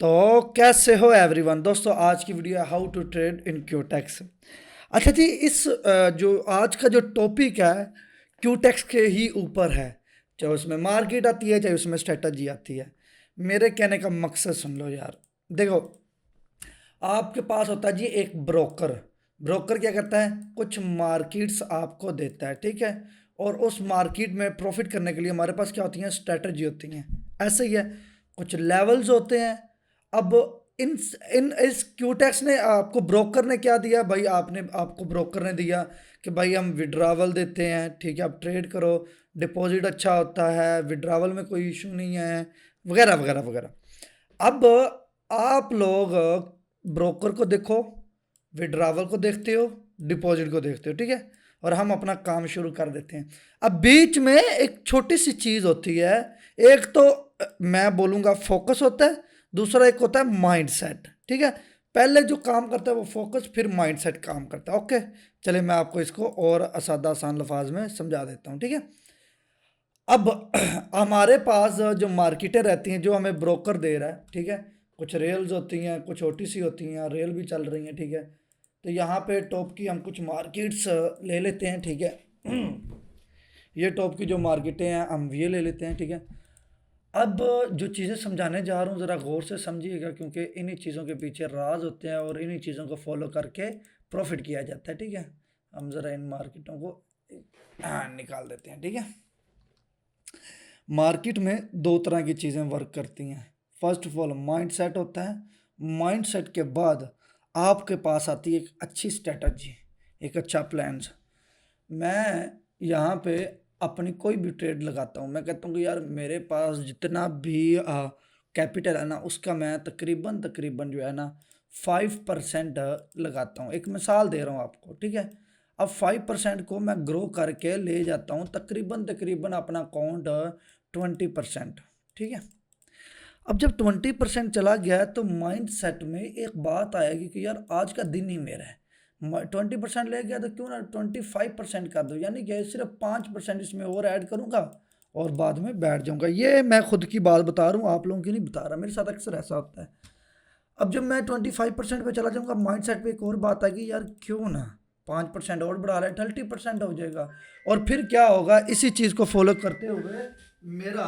तो कैसे हो एवरीवन दोस्तों। आज की वीडियो है how to trade in Quotex. अच्छा जी, इस जो आज का जो टॉपिक है क्यूटेक्स के ही ऊपर है। चाहे उसमें मार्केट आती है चाहे उसमें स्ट्रेटजी आती है। मेरे कहने का मकसद सुन लो यार। देखो, आपके पास होता है जी एक ब्रोकर। ब्रोकर क्या करता है, कुछ मार्केट्स आपको देता है, ठीक है। और उस मार्केट में प्रॉफिट करने के लिए हमारे पास क्या होती हैं, स्ट्रेटजी होती हैं। ऐसे ही है, कुछ लेवल्स होते हैं। अब इन इन इस क्यूटेक्स ने आपको, ब्रोकर ने क्या दिया भाई, आपको ब्रोकर ने दिया कि भाई हम विड्रावल देते हैं, ठीक है, आप ट्रेड करो, डिपॉजिट अच्छा होता है, विड्रावल में कोई इशू नहीं है, वगैरह वगैरह वगैरह। अब आप लोग ब्रोकर को देखो, विड्रावल को देखते हो, डिपॉजिट को देखते हो, ठीक है। और हम अपना काम शुरू कर देते हैं। अब बीच में एक छोटी सी चीज होती है। एक तो मैं बोलूंगा फोकस होता है, दूसरा एक होता है माइंड सेट, ठीक है। पहले जो काम करता है वो फोकस, फिर माइंड सेट काम करता है। ओके, चलिए मैं आपको इसको और सादा आसान लफाज में समझा देता हूँ, ठीक है। अब हमारे पास जो मार्केटें रहती हैं, जो हमें ब्रोकर दे रहा है, ठीक है। कुछ रेल्स होती हैं, कुछ ओटीसी होती हैं, रेल भी चल रही हैं, ठीक है। तो यहाँ पे टॉप की हम कुछ मार्केट्स ले लेते हैं, ठीक है। ये टॉप की जो मार्केटें हैं हम ये ले लेते हैं, ठीक है। अब जो चीज़ें समझाने जा रहा हूँ ज़रा गौर से समझिएगा, क्योंकि इन्हीं चीज़ों के पीछे राज होते हैं और इन्हीं चीज़ों को फॉलो करके प्रॉफिट किया जाता है, ठीक है। हम ज़रा इन मार्केटों को निकाल देते हैं, ठीक है। मार्केट में दो तरह की चीज़ें वर्क करती हैं। First of all mind set होता है। माइंड सेट के बाद आपके पास आती है एक अच्छी स्ट्रेटजी, एक अच्छा प्लान। मैं यहाँ पे अपनी कोई भी ट्रेड लगाता हूँ, मैं कहता हूँ कि यार मेरे पास जितना भी कैपिटल है ना, उसका मैं तकरीबन तकरीबन जो है ना 5% लगाता हूँ। एक मिसाल दे रहा हूँ आपको, ठीक है। अब 5% को मैं ग्रो करके ले जाता हूँ तकरीबन तकरीबन अपना अकाउंट 20%, ठीक है। अब जब 20% चला गया है तो माइंड सेट में एक बात आएगी कि यार आज का दिन ही मेरा है। 20% ले गया तो क्यों ना 25% कर दो, यानी कि सिर्फ 5% इसमें और ऐड करूंगा और बाद में बैठ जाऊंगा। ये मैं खुद की बात बता रहा हूँ, आप लोगों की नहीं बता रहा, मेरे साथ अक्सर ऐसा होता है। अब जब मैं 25% पे चला जाऊंगा, माइंड सेट पे एक और बात आएगी, यार क्यों ना 5% और बढ़ा रहे, 30% हो जाएगा। और फिर क्या होगा, इसी चीज़ को फॉलो करते हुए मेरा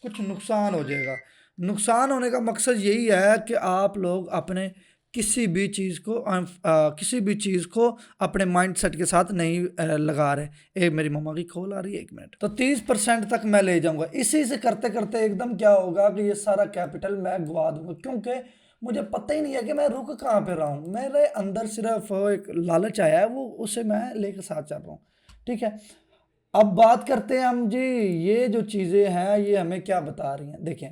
कुछ नुकसान हो जाएगा। नुकसान होने का मकसद यही है कि आप लोग अपने किसी भी चीज़ को अपने माइंड सेट के साथ नहीं लगा रहे। एक मेरी मम्मा की कॉल आ रही है, 1 मिनट। तो 30% तक मैं ले जाऊंगा। इसी से करते करते एकदम क्या होगा कि ये सारा कैपिटल मैं गवा दूंगा, क्योंकि मुझे पता ही नहीं है कि मैं रुक कहाँ पे रहा हूँ। मेरे अंदर सिर्फ एक लालच आया है, वो उसे मैं लेकर साथ चल रहा हूँ, ठीक है। अब बात करते हैं हम जी, ये जो चीज़ें हैं ये हमें क्या बता रही हैं। देखें,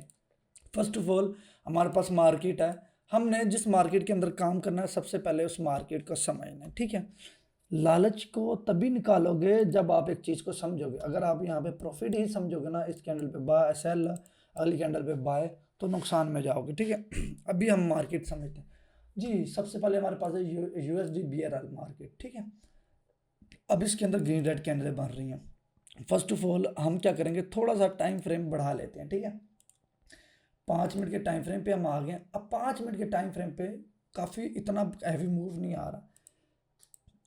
फर्स्ट ऑफ ऑल हमारे पास मार्केट है। हमने जिस मार्केट के अंदर काम करना है, सबसे पहले उस मार्केट को समझना है, ठीक है। लालच को तभी निकालोगे जब आप एक चीज़ को समझोगे। अगर आप यहाँ पे प्रॉफिट ही समझोगे ना, इस कैंडल पे बाय सेल, अगली कैंडल पे बाय, तो नुकसान में जाओगे, ठीक है। अभी हम मार्केट समझते हैं जी। सबसे पहले हमारे पास है यूएसडी बीआरएल मार्केट, ठीक है। अब इसके अंदर ग्रीन रेड कैंडलें बन रही हैं। फर्स्ट ऑफ ऑल हम क्या करेंगे, थोड़ा सा टाइम फ्रेम बढ़ा लेते हैं, ठीक है। 5 मिनट के टाइम फ्रेम पे हम आ गए। अब 5 मिनट के टाइम फ्रेम पे काफ़ी इतना हैवी मूव नहीं आ रहा।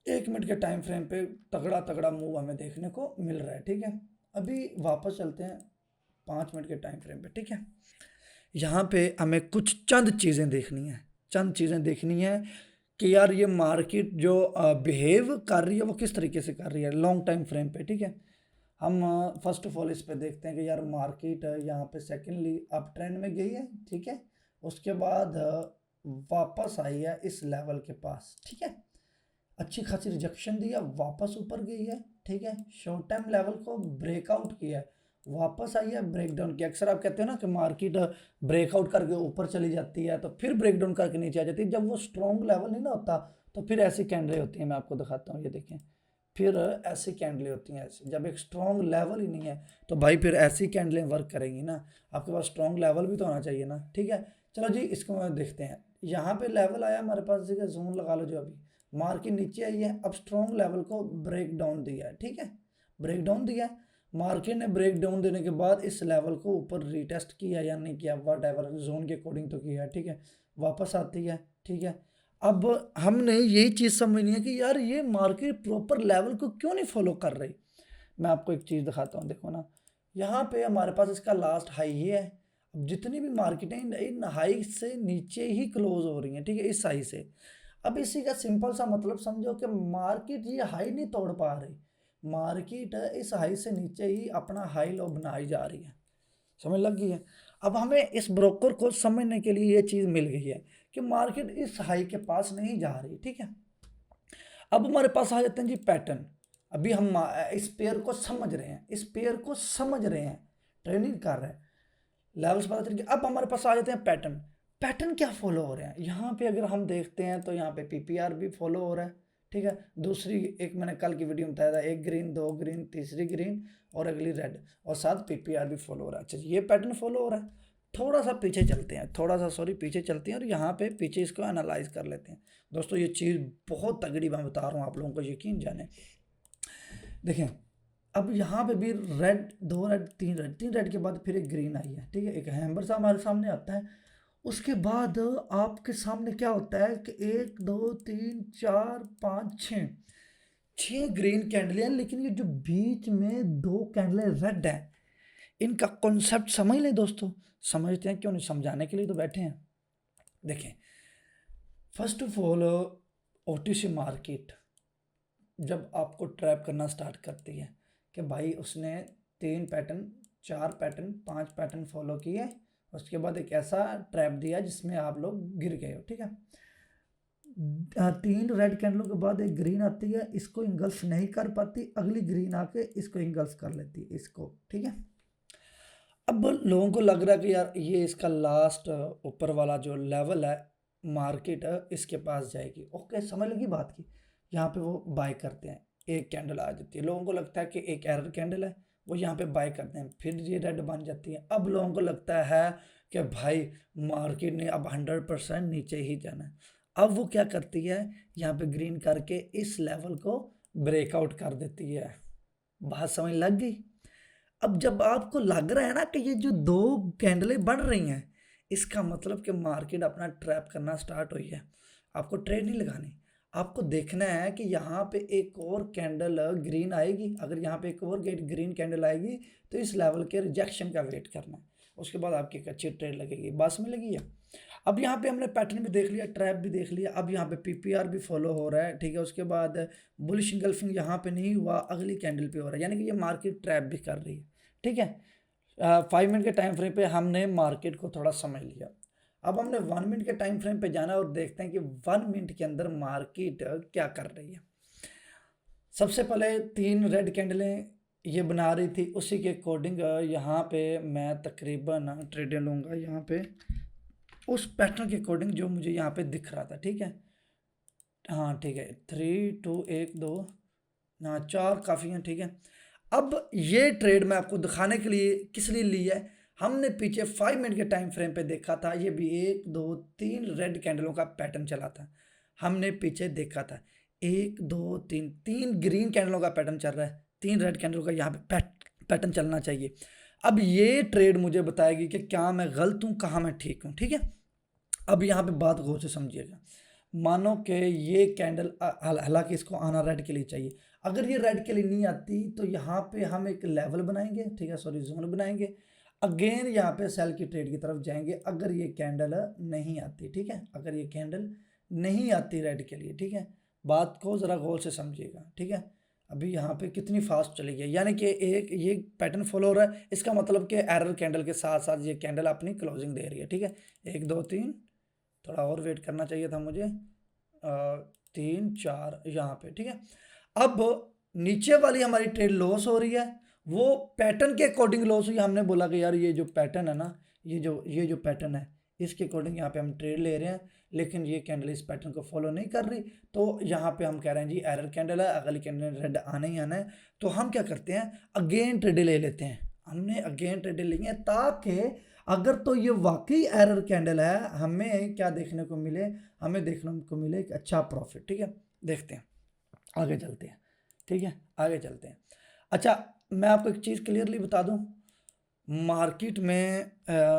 1 मिनट के टाइम फ्रेम पे तगड़ा तगड़ा मूव हमें देखने को मिल रहा है, ठीक है। अभी वापस चलते हैं 5 मिनट के टाइम फ्रेम पे, ठीक है। यहाँ पे हमें कुछ चंद चीज़ें देखनी है, चंद चीज़ें देखनी है कि यार ये मार्केट जो बिहेव कर रही है वो किस तरीके से कर रही है लॉन्ग टाइम फ्रेम पे, ठीक है। हम फर्स्ट ऑफ ऑल इस पे देखते हैं कि यार मार्केट यहाँ पे सेकेंडली अप ट्रेंड में गई है, ठीक है। उसके बाद वापस आई है इस लेवल के पास, ठीक है। अच्छी खासी रिजेक्शन दी है, वापस ऊपर गई है, ठीक है। शॉर्ट टर्म लेवल को ब्रेकआउट किया है, वापस आई है, ब्रेकडाउन किया। अक्सर आप कहते हो ना कि मार्केट ब्रेकआउट करके ऊपर चली जाती है तो फिर ब्रेकडाउन करके नीचे आ जाती है। जब वो स्ट्रॉन्ग लेवल नहीं ना होता तो फिर ऐसी कैंडलें होती हैं। मैं आपको दिखाता हूँ, ये देखें, फिर ऐसी कैंडलें होती हैं ऐसी। जब एक स्ट्रॉन्ग लेवल ही नहीं है तो भाई फिर ऐसी कैंडलें वर्क करेंगी ना। आपके पास स्ट्रॉन्ग लेवल भी तो होना चाहिए ना, ठीक है। चलो जी, इसको देखते हैं। यहाँ पे लेवल आया हमारे पास, ठीक है, जोन लगा लो। जो अभी मार्केट नीचे आई है, अब स्ट्रॉन्ग लेवल को ब्रेक डाउन दिया है, ठीक है, ब्रेक डाउन दिया है। मार्केट ने ब्रेक डाउन देने के बाद इस लेवल को ऊपर रीटेस्ट किया या नहीं किया, वट एवर जोन के अकॉर्डिंग तो किया, ठीक है, वापस आती है, ठीक है। अब हमने यही चीज़ समझनी है कि यार ये मार्केट प्रॉपर लेवल को क्यों नहीं फॉलो कर रही। मैं आपको एक चीज़ दिखाता हूँ, देखो ना, यहाँ पे हमारे पास इसका लास्ट हाई ये है। अब जितनी भी मार्केटें इन हाई से नीचे ही क्लोज हो रही हैं, ठीक है, इस हाई से। अब इसी का सिंपल सा मतलब समझो कि मार्केट ये हाई नहीं तोड़ पा रही, मार्केट इस हाई से नीचे ही अपना हाई लो बनाई जा रही है, समझ लग गई है। अब हमें इस ब्रोकर को समझने के लिए ये चीज़ मिल गई है कि मार्केट इस हाई के पास नहीं जा रही, ठीक है। अब हमारे पास आ जाते हैं जी पैटर्न। अभी हम इस पेयर को समझ रहे हैं, इस पेयर को समझ रहे हैं, ट्रेनिंग कर रहे हैं, लेवल्स पता चल गया। अब हमारे पास आ जाते हैं पैटर्न। पैटर्न क्या फॉलो हो रहे हैं यहाँ पे, अगर हम देखते हैं तो यहाँ पे पीपीआर भी फॉलो हो रहा है, ठीक है। दूसरी एक मैंने कल की वीडियो में बताया था, एक ग्रीन, दो ग्रीन, तीसरी ग्रीन और अगली रेड, और साथ पीपीआर भी फॉलो हो रहा है। अच्छा, ये पैटर्न फॉलो हो रहा है। थोड़ा सा पीछे चलते हैं, थोड़ा सा सॉरी पीछे चलते हैं और यहाँ पे पीछे इसको एनालाइज कर लेते हैं। दोस्तों ये चीज़ बहुत तगड़ी मैं बता रहा हूँ, आप लोगों को यकीन जाने। देखें, अब यहाँ पे भी रेड, दो रेड, तीन रेड, तीन रेड के बाद फिर एक ग्रीन आई है, ठीक है, एक हैमर सा हमारे सामने आता है। उसके बाद आपके सामने क्या होता है कि एक, दो, तीन, चार, पाँच, छः, छः ग्रीन कैंडल हैं, लेकिन ये जो बीच में दो कैंडलें रेड हैं, इनका कॉन्सेप्ट समझ लें दोस्तों। समझते हैं, क्यों नहीं, समझाने के लिए तो बैठे हैं। देखें, first of all OTC market जब आपको ट्रैप करना स्टार्ट करती है कि भाई उसने 3 पैटर्न, 4 पैटर्न, 5 पैटर्न फॉलो किए, उसके बाद एक ऐसा ट्रैप दिया जिसमें आप लोग गिर गए हो, ठीक है। 3 रेड कैंडलों के बाद एक ग्रीन आती है, इसको इंगल्फ नहीं कर पाती, अगली ग्रीन आके इसको इंगल्फ कर लेती है, इसको, ठीक है। अब लोगों को लग रहा है कि यार ये इसका लास्ट ऊपर वाला जो लेवल है, मार्केट इसके पास जाएगी, ओके, समझ लगी बात की। यहाँ पे वो बाय करते हैं, एक कैंडल आ जाती है, लोगों को लगता है कि एक एरर कैंडल है, वो यहाँ पे बाय करते हैं, फिर ये रेड बन जाती है। अब लोगों को लगता है कि भाई मार्केट ने अब 100% नीचे ही जाना है। अब वो क्या करती है, यहाँ पे ग्रीन करके इस लेवल को ब्रेकआउट कर देती है। बात समझ लग गई। अब जब आपको लग रहा है ना कि ये जो दो कैंडलें बढ़ रही हैं, इसका मतलब कि मार्केट अपना ट्रैप करना स्टार्ट हुई है। आपको ट्रेड नहीं लगानी, आपको देखना है कि यहाँ पे एक और कैंडल ग्रीन आएगी। अगर यहाँ पे एक और ग्रीन कैंडल आएगी तो इस लेवल के रिजेक्शन का वेट करना है, उसके बाद आपकी एक अच्छी ट्रेड लगेगी। बस में लगी है। अब यहाँ पे हमने पैटर्न भी देख लिया, ट्रैप भी देख लिया, अब यहाँ पे पीपीआर भी फॉलो हो रहा है, ठीक है। उसके बाद बुलिश इंगल्फिंग यहाँ पे नहीं हुआ, अगली कैंडल पे हो रहा है, यानी कि ये मार्केट ट्रैप भी कर रही है, ठीक है। 5 मिनट के टाइम फ्रेम पे हमने मार्केट को थोड़ा समझ लिया। अब हमने 1 मिनट के टाइम फ्रेम पे जाना और देखते हैं कि 1 मिनट के अंदर मार्केट क्या कर रही है। सबसे पहले 3 रेड कैंडलें ये बना रही थी, उसी के अकॉर्डिंग यहाँ पे मैं तकरीबन ट्रेडें लूँगा यहाँ पे उस पैटर्न के अकॉर्डिंग जो मुझे यहाँ पे दिख रहा था, ठीक है। हाँ ठीक है, 3 2 1 2, हाँ 4 काफ़ी हैं, ठीक है। अब ये ट्रेड मैं आपको दिखाने के लिए किस लिए ली है, हमने पीछे 5 मिनट के टाइम फ्रेम पे देखा था, ये भी 1 2 3 रेड कैंडलों का पैटर्न चला था। हमने पीछे देखा था 1 2 3, 3 ग्रीन कैंडलों का पैटर्न चल रहा है, 3 रेड कैंडलों का यहाँ पे पैटर्न चलना चाहिए। अब ये ट्रेड मुझे बताएगी कि क्या मैं गलत हूँ, कहाँ मैं ठीक हूँ, ठीक है। अब यहाँ पे बात गौर से समझिएगा। मानो कि ये कैंडल, हालांकि इसको आना रेड के लिए चाहिए, अगर ये रेड के लिए नहीं आती तो यहाँ पे हम एक लेवल बनाएंगे, ठीक है, सॉरी जोन बनाएंगे, अगेन यहाँ पे सेल की ट्रेड की तरफ जाएंगे अगर ये कैंडल नहीं आती, ठीक है। अगर ये कैंडल नहीं आती रेड के लिए, ठीक है, बात को ज़रा गौर से समझिएगा, ठीक है। अभी यहाँ पे कितनी फास्ट चली गई, यानी कि एक ये पैटर्न फॉलो हो रहा है, इसका मतलब कि एरर कैंडल के साथ साथ ये कैंडल अपनी क्लोजिंग दे रही है, ठीक है। 1 2 3, थोड़ा और वेट करना चाहिए था मुझे, 3 4 यहाँ पे, ठीक है। अब नीचे वाली हमारी ट्रेड लॉस हो रही है, वो पैटर्न के अकॉर्डिंग लॉस हुई। हमने बोला कि यार ये जो पैटर्न है ना, ये जो पैटर्न है इसके अकॉर्डिंग यहाँ पे हम ट्रेड ले रहे हैं, लेकिन ये कैंडल इस पैटर्न को फॉलो नहीं कर रही, तो यहाँ पे हम कह रहे हैं जी एरर कैंडल है, अगली कैंडल रेड आना ही आना है। तो हम क्या करते हैं, अगेन ट्रेड ले लेते हैं, हमने अगेन ट्रेड लेंगे ताकि अगर तो ये वाकई एरर कैंडल है, हमें क्या देखने को मिले, हमें देखने को मिले एक अच्छा प्रॉफिट, ठीक है। देखते हैं, आगे चलते हैं, ठीक है, आगे चलते हैं। अच्छा, मैं आपको एक चीज़ क्लियरली बता दूं, मार्केट में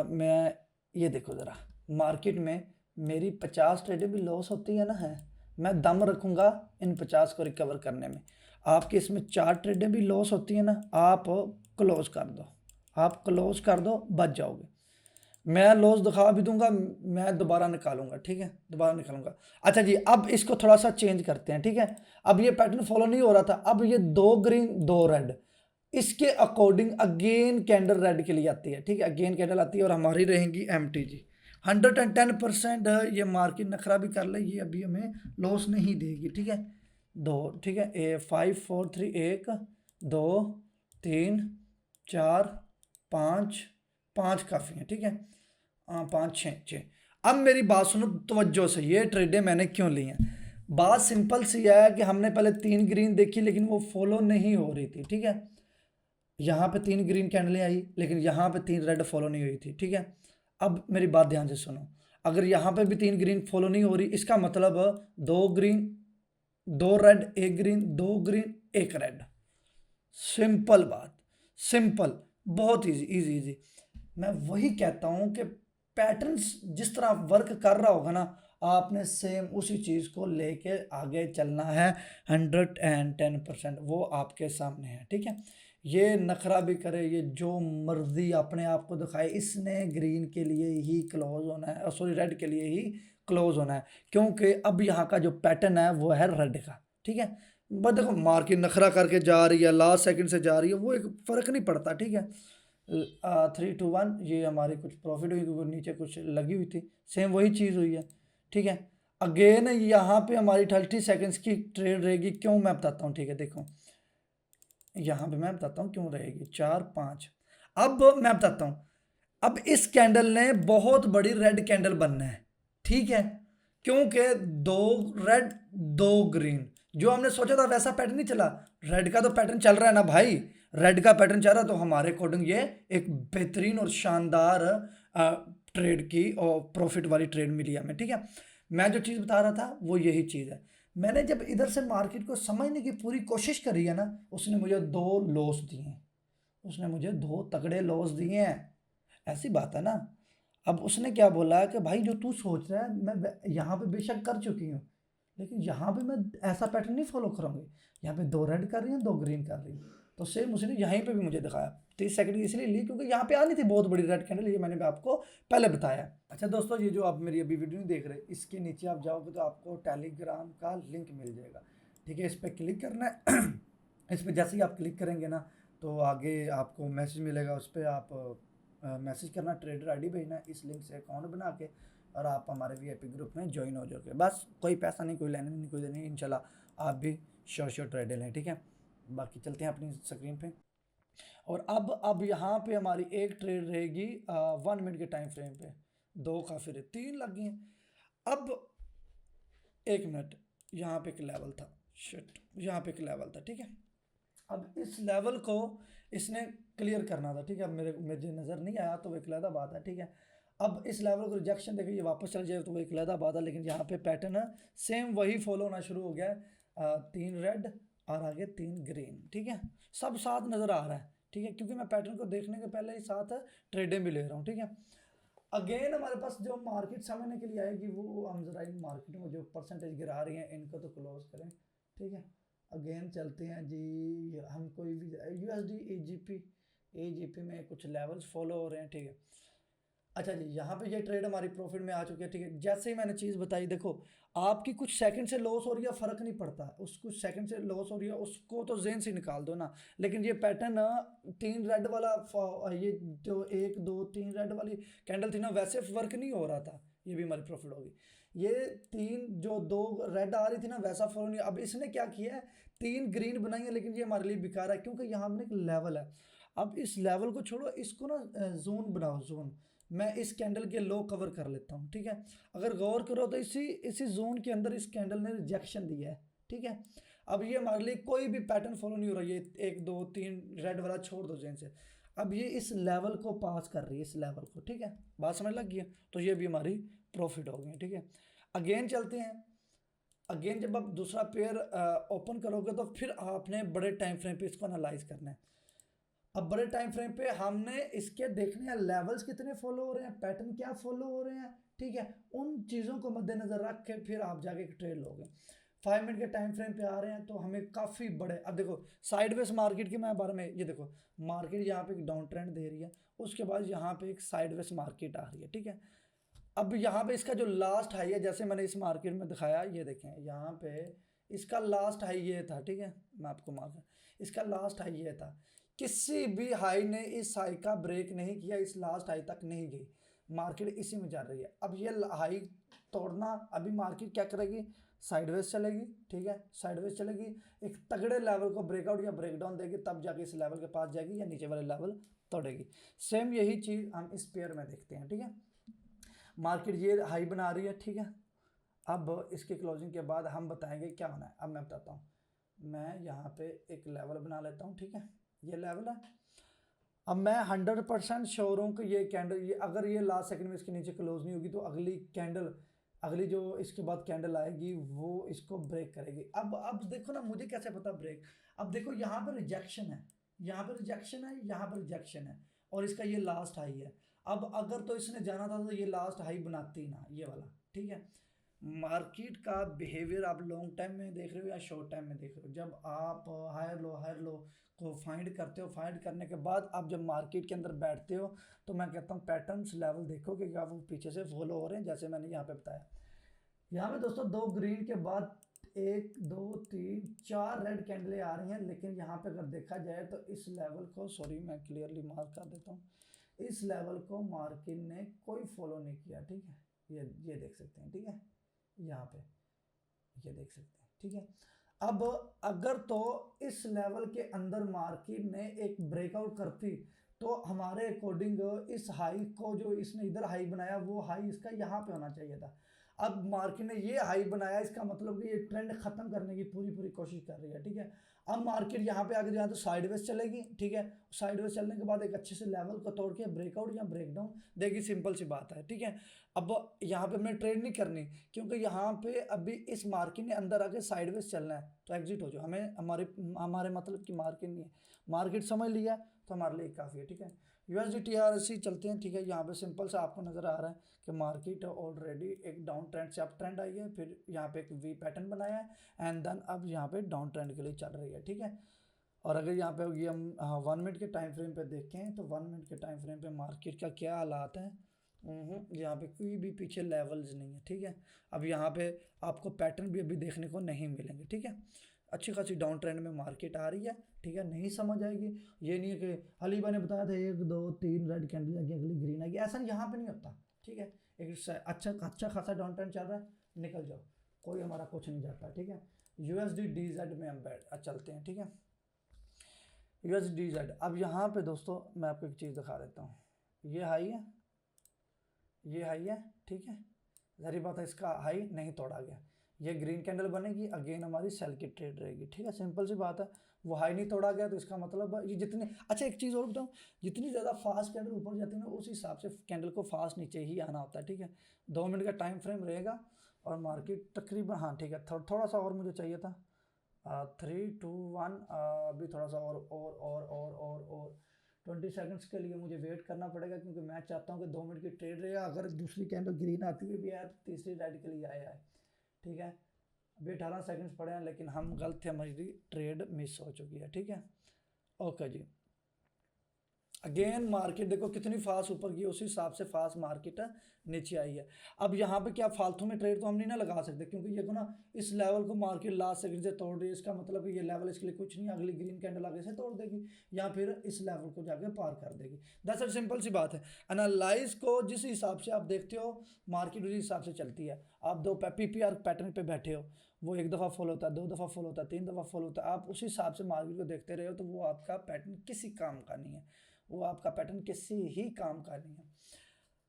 मैं ये देखो ज़रा, मार्केट में मेरी 50 ट्रेडें भी लॉस होती है ना, है, मैं दम रखूँगा इन 50 को रिकवर करने में। आपके इसमें 4 ट्रेडें भी लॉस होती है ना, आप क्लोज कर दो, आप क्लोज कर दो, बच जाओगे। मैं लॉस दिखा भी दूंगा, मैं दोबारा निकालूंगा, ठीक है, दोबारा निकालूंगा। अच्छा जी, अब इसको थोड़ा सा चेंज करते हैं, ठीक है। अब ये पैटर्न फॉलो नहीं हो रहा था, अब ये 2 ग्रीन 2 रेड, इसके अकॉर्डिंग अगेन कैंडल रेड के लिए आती है, ठीक है, अगेन कैंडल आती है और हमारी रहेंगी MTG 110%। ये मार्केट नखरा भी कर ले, ये अभी हमें लॉस नहीं देगी, ठीक है। 2, ठीक है, 5 4 3, 1 2 3 4 5, 5 काफ़ी है, ठीक है, 5 6 6। अब मेरी बात सुनो तवज्जो से, ये ट्रेडें मैंने क्यों ली हैं। बात सिंपल सी है कि हमने पहले 3 ग्रीन देखी लेकिन वो फॉलो नहीं हो रही थी, ठीक है। यहाँ पे 3 ग्रीन कैंडलें आई लेकिन यहाँ पे 3 रेड फॉलो नहीं हुई थी, ठीक है। अब मेरी बात ध्यान से सुनो, अगर यहाँ पे भी 3 ग्रीन फॉलो नहीं हो रही, इसका मतलब 2 green 2 red 1 green 2 green 1 red. Simple बात, सिंपल, बहुत इजी इजी इजी। मैं वही कहता हूँ कि पैटर्न्स जिस तरह वर्क कर रहा होगा ना, आपने सेम उसी चीज़ को लेके आगे चलना है। 110% वो आपके सामने है, ठीक है। ये नखरा भी करे, ये जो मर्जी अपने आप को दिखाए, इसने ग्रीन के लिए ही क्लोज होना है, सॉरी रेड के लिए ही क्लोज होना है, क्योंकि अब यहाँ का जो पैटर्न है वो है रेड का, ठीक है। बट देखो मार्केट नखरा करके जा रही है, लास्ट सेकंड से जा रही है, वो एक फ़र्क नहीं पड़ता, ठीक है। 3 2 1 ये हमारी कुछ प्रॉफिट हुई क्योंकि नीचे कुछ लगी हुई थी, सेम वही चीज़ हुई है, ठीक है। अगेन यहाँ पे हमारी 30 सेकंड्स की ट्रेड रहेगी, क्यों मैं बताता हूँ, ठीक है। देखो यहाँ पे मैं बताता हूँ क्यों रहेगी 4 5। अब मैं बताता हूँ, अब इस कैंडल ने बहुत बड़ी रेड कैंडल बनना है, ठीक है, क्योंकि 2 रेड 2 ग्रीन, जो हमने सोचा था वैसा पैटर्न नहीं चला। रेड का तो पैटर्न चल रहा है ना भाई, रेड का पैटर्न चल रहा है, तो हमारे अकॉर्डिंग ये एक बेहतरीन और शानदार ट्रेड की और प्रॉफिट वाली ट्रेड मिली हमें, ठीक है। मैं जो चीज़ बता रहा था वो यही चीज़ है। मैंने जब इधर से मार्केट को समझने की पूरी कोशिश करी है ना, उसने मुझे 2 लॉस दिए हैं, उसने मुझे 2 तगड़े लॉस दिए हैं, ऐसी बात है ना। अब उसने क्या बोला कि भाई जो तू सोच रहा है मैं यहाँ पे बेशक कर चुकी हूँ, लेकिन यहाँ पे मैं ऐसा पैटर्न नहीं फॉलो करूँगी। यहाँ पे 2 रेड कर रही हूँ 2 ग्रीन कर रही हूँ, तो सेम उसने यहीं पे भी मुझे दिखाया। 30 सेकंड इसलिए ली क्योंकि यहाँ पे आनी थी बहुत बड़ी रेड कैंडल, ये मैंने भी आपको पहले बताया। अच्छा दोस्तों, ये जो आप मेरी अभी वीडियो नहीं देख रहे, इसके नीचे आप जाओगे तो आपको टेलीग्राम का लिंक मिल जाएगा, ठीक है। इस पर क्लिक करना है इस पर जैसे ही आप क्लिक करेंगे ना, तो आगे आपको मैसेज मिलेगा, उस पर आप मैसेज करना, ट्रेडर आईडी भेजना, इस लिंक से अकाउंट बना के और आप हमारे VIP ग्रुप में ज्वाइन हो जाओगे। बस कोई पैसा नहीं, कोई लेने नहीं, कोई देने नहीं, इंशाल्लाह आप भी श्योर ट्रेडर हैं, ठीक है। बाकी चलते हैं अपनी स्क्रीन पे। और अब यहाँ पे हमारी एक ट्रेड रहेगी 1 मिनट के टाइम फ्रेम पे, 2 काफ़ी रहे, 3 लग गई हैं। अब 1 मिनट, यहाँ पे एक लेवल था, शिट, यहाँ पे एक लेवल था, ठीक है। अब इस लेवल को इसने क्लियर करना था, ठीक है। अब मुझे नज़र नहीं आया तो वो एक अलग बात है, ठीक है। अब इस लेवल को रिजेक्शन देखे ये वापस चल जाए तो वो एक अलग बात है, लेकिन यहाँ पे पैटर्न सेम वही फॉलो होना शुरू हो गया है। 3 रेड और आगे 3 ग्रीन, ठीक है, सब साथ नज़र आ रहा है, ठीक है, क्योंकि मैं पैटर्न को देखने के पहले ही साथ ट्रेडें भी ले रहा हूँ, ठीक है। अगेन हमारे पास जो मार्केट समझने के लिए आएगी, वो हम जरा इन मार्केट में जो परसेंटेज गिरा रही हैं इनको तो क्लोज करें, ठीक है। अगेन चलते हैं जी, हम कोई भी USD AGP में कुछ लेवल्स फॉलो हो रहे हैं, ठीक है। अच्छा जी, यहाँ पे ये ट्रेड हमारी प्रॉफिट में आ चुकी है, ठीक है। जैसे ही मैंने चीज़ बताई, देखो आपकी कुछ सेकंड से लॉस हो रही है फ़र्क नहीं पड़ता, उस कुछ सेकंड से लॉस हो रही है उसको तो जेन से निकाल दो ना, लेकिन ये पैटर्न 3 रेड वाला ये जो 1 2 3 रेड वाली कैंडल थी ना, वैसे वर्क नहीं हो रहा था, ये भी हमारी प्रॉफिट होगी। ये 3 जो 2 रेड आ रही थी ना, वैसा फॉलो नहीं। अब इसने क्या किया है, 3 ग्रीन बनाई है, लेकिन ये हमारे लिए बेकार है क्योंकि यहाँ हमने एक लेवल है। अब इस लेवल को छोड़ो, इसको ना जोन बनाओ, जोन। मैं इस कैंडल के लो कवर कर लेता हूँ, ठीक है। अगर गौर करो तो इसी इसी जोन के अंदर इस कैंडल ने रिजेक्शन दिया है, ठीक है। अब ये हमारे लिए कोई भी पैटर्न फॉलो नहीं हो रहा है, ये 1 2 3 रेड वाला छोड़ दो जेन से। अब ये इस लेवल को पास कर रही है, इस लेवल को, ठीक है, बात समझ लग गई है, तो ये भी हमारी प्रॉफिट हो गई, ठीक है। अगेन चलते हैं। अगेन जब आप दूसरा पेयर ओपन करोगे तो फिर आपने बड़े टाइम फ्रेम पे इसको एनालाइज करना है। अब बड़े टाइम फ्रेम पे हमने इसके देखने हैं लेवल्स कितने फॉलो हो रहे हैं, पैटर्न क्या फॉलो हो रहे हैं, ठीक है। उन चीज़ों को मद्देनजर रख के फिर आप जाके एक ट्रेड लोगे। 5 मिनट के टाइम फ्रेम पे आ रहे हैं तो हमें काफ़ी बड़े, अब देखो साइडवेज मार्केट के मैं बारे में, ये देखो मार्केट यहाँ पे एक डाउन ट्रेंड दे रही है, उसके बाद यहाँ पे एक साइडवेज मार्केट आ रही है, ठीक है। अब यहाँ पे इसका जो लास्ट हाई है, जैसे मैंने इस मार्केट में दिखाया, ये देखें यहाँ पे इसका लास्ट हाई ये था, ठीक है। मैं आपको मार्क, इसका लास्ट हाई ये था, किसी भी हाई ने इस हाई का ब्रेक नहीं किया, इस लास्ट हाई तक नहीं गई, मार्केट इसी में चल रही है। अब ये हाई तोड़ना, अभी मार्केट क्या करेगी, साइडवेज चलेगी, ठीक है, साइडवेज चलेगी, एक तगड़े लेवल को ब्रेकआउट या ब्रेकडाउन देगी, तब जाके इस लेवल के पास जाएगी या नीचे वाले लेवल तोड़ेगी। सेम यही चीज़ हम इस पेयर में देखते हैं, ठीक है। मार्केट ये हाई बना रही है, ठीक है। अब इसके क्लोजिंग के बाद हम बताएंगे क्या होना है। अब मैं बताता हूँ, मैं यहाँ पे एक लेवल बना लेता हूँ, ठीक है, ये लेवल है। अब मैं 100% श्योर हूँ कि ये कैंडल, ये अगर ये लास्ट सेकंड में इसके नीचे क्लोज नहीं होगी तो अगली कैंडल, अगली जो इसके बाद कैंडल आएगी वो इसको ब्रेक करेगी। अब देखो ना, मुझे कैसे पता ब्रेक, अब देखो यहाँ पर रिजेक्शन है, यहाँ पर रिजेक्शन है, यहाँ पर रिजेक्शन है, और इसका ये लास्ट हाई है। अब अगर तो इसने जाना था तो ये लास्ट हाई बनाती ना, ये वाला, ठीक है। मार्केट का बिहेवियर आप लॉन्ग टाइम में देख रहे हो या शॉर्ट टाइम में देख रहे हो, जब आप हायर लो को फाइंड करते हो, फाइंड करने के बाद आप जब मार्केट के अंदर बैठते हो तो मैं कहता हूँ पैटर्न्स लेवल देखो कि क्या वो पीछे से फॉलो हो रहे हैं, जैसे मैंने यहाँ पे बताया। यहाँ पे दोस्तों 2 ग्रीन के बाद 1 2 3 4 रेड कैंडलें आ रही हैं, लेकिन यहाँ पे अगर देखा जाए तो इस लेवल को, सॉरी मैं क्लियरली मार्क कर देता हूँ, इस लेवल को मार्केट ने कोई फॉलो नहीं किया, ठीक है। ये देख सकते हैं, ठीक है, यहाँ पे ये देख सकते हैं, ठीक है। अब अगर तो इस लेवल के अंदर मार्केट ने एक ब्रेकआउट करती तो हमारे अकॉर्डिंग इस हाई को, जो इसने इधर हाई बनाया, वो हाई इसका यहाँ पे होना चाहिए था। अब मार्केट ने ये हाई बनाया, इसका मतलब कि ये ट्रेंड खत्म करने की पूरी कोशिश कर रही है, ठीक है। अब मार्केट यहाँ पे आगे जाए तो साइडवेज चलेगी, ठीक है। साइडवेज चलने के बाद एक अच्छे से लेवल को तोड़ के ब्रेकआउट या ब्रेकडाउन देगी, सिंपल सी बात है, ठीक है। अब यहाँ पे हमने ट्रेड नहीं करनी, क्योंकि यहाँ पे अभी इस मार्केट ने अंदर आके साइडवेज चलना है तो एग्जिट हो जाओ, हमें हमारे मतलब की मार्केट नहीं है, मार्केट समझ लिया तो हमारे लिए काफ़ी है, ठीक है। USD TRC चलते हैं, ठीक है। यहाँ पे सिंपल सा आपको नज़र आ रहा है कि मार्केट ऑलरेडी एक डाउन ट्रेंड से अप ट्रेंड आई है, फिर यहाँ पे एक वी पैटर्न बनाया है, एंड देन अब यहाँ पे डाउन ट्रेंड के लिए चल रही है, ठीक है। और अगर यहाँ पे ये हम 1 मिनट के टाइम फ्रेम पे देखें तो 1 मिनट के टाइम फ्रेम पे मार्केट का क्या हालात है, यहाँ पे कोई भी पीछे लेवल्स नहीं है, ठीक है। अब यहाँ पे आपको पैटर्न भी अभी देखने को नहीं मिलेंगे, ठीक है। अच्छी खासी डाउन ट्रेंड में मार्केट आ रही है, ठीक है। नहीं समझ आएगी, ये नहीं है कि अली भाई ने बताया था 1 2 3 रेड कैंडल आएगी, अगली ग्रीन आएगी, ऐसा यहाँ पे नहीं होता, ठीक है। एक अच्छा खासा डाउन ट्रेंड चल रहा है, निकल जाओ, कोई हमारा कुछ नहीं जाता, ठीक है। USD DZ में हम चलते हैं, ठीक है। USD DZ, अब यहाँ पे दोस्तों मैं आपको एक चीज़ दिखा देता हूँ, ये हाई है, ये हाई है, ठीक है। जाहिर बात है इसका हाई नहीं तोड़ा गया, ये ग्रीन कैंडल बनेगी, अगेन हमारी सेल की ट्रेड रहेगी, ठीक है। सिंपल सी बात है, वो हाई नहीं तोड़ा गया तो इसका मतलब ये जितने, अच्छा एक चीज़ और बताऊँ, जितनी ज़्यादा फास्ट कैंडल ऊपर जाती है ना, उस हिसाब से कैंडल को फास्ट नीचे ही आना होता है, ठीक है। 2 मिनट का टाइम फ्रेम रहेगा और मार्केट तकरीबन, हाँ ठीक है, थोड़ा सा और मुझे चाहिए था, 3 2 1, अभी थोड़ा सा और 20 सेकंड्स के लिए मुझे वेट करना पड़ेगा, क्योंकि मैं चाहता हूँ कि 2 मिनट की ट्रेड रहे, अगर दूसरी कैंडल ग्रीन आती हुई भी है तो तीसरी रेड के लिए आया है, ठीक है। अभी 18 सेकंड्स पड़े हैं, लेकिन हम गलत थे, हमारी ट्रेड मिस हो चुकी है, ठीक है। ओके जी, अगेन मार्केट देखो कितनी फास्ट ऊपर की, उसी हिसाब से फास्ट मार्केट नीचे आई है। अब यहाँ पे क्या फालतू में ट्रेड तो हम नहीं ना लगा सकते, क्योंकि ये को ना इस लेवल को मार्केट लास्ट सेकंड से तोड़ रही है, इसका मतलब कि ये लेवल इसके लिए कुछ नहीं, अगली ग्रीन कैंडल आगे से तोड़ देगी या फिर इस लेवल को जाके पार कर देगी। दैट्स इट, सिंपल सी बात है। एनालाइज को जिस हिसाब से आप देखते हो मार्केट उसी हिसाब से चलती है। आप 2 PPR पैटर्न पे बैठे हो, वो 1 दफ़ा फॉलो होता है, 2 दफ़ा फॉलो होता है, 3 दफ़ा फॉलो होता है, आप उसी हिसाब से मार्केट को देखते रहे हो तो वो आपका पैटर्न किसी काम का नहीं है, वो आपका पैटर्न किसी ही काम का नहीं है।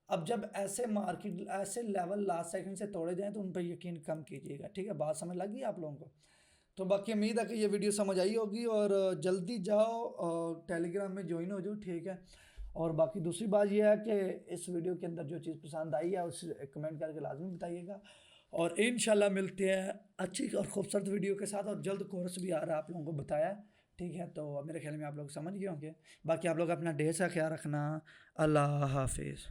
अब जब ऐसे मार्केट ऐसे लेवल लास्ट सेकंड से तोड़े जाएं तो उन पर यकीन कम कीजिएगा, ठीक है। बात समझ लगी आप लोगों को? तो बाकी उम्मीद है कि ये वीडियो समझ आई होगी, और जल्दी जाओ टेलीग्राम में ज्वाइन हो जाओ, ठीक है। और बाकी दूसरी बात यह है कि इस वीडियो के अंदर जो चीज़ पसंद आई है उस कमेंट करके लाजमी बताइएगा, और इंशाल्लाह मिलते हैं अच्छी और खूबसूरत वीडियो के साथ। और जल्द कोर्स भी आ रहा है, आप लोगों को बताया, ठीक है, तो मेरे ख्याल में आप लोग समझ गए होंगे। बाकी आप लोग अपना ढेर सा ख्याल रखना। अल्लाह हाफिज़।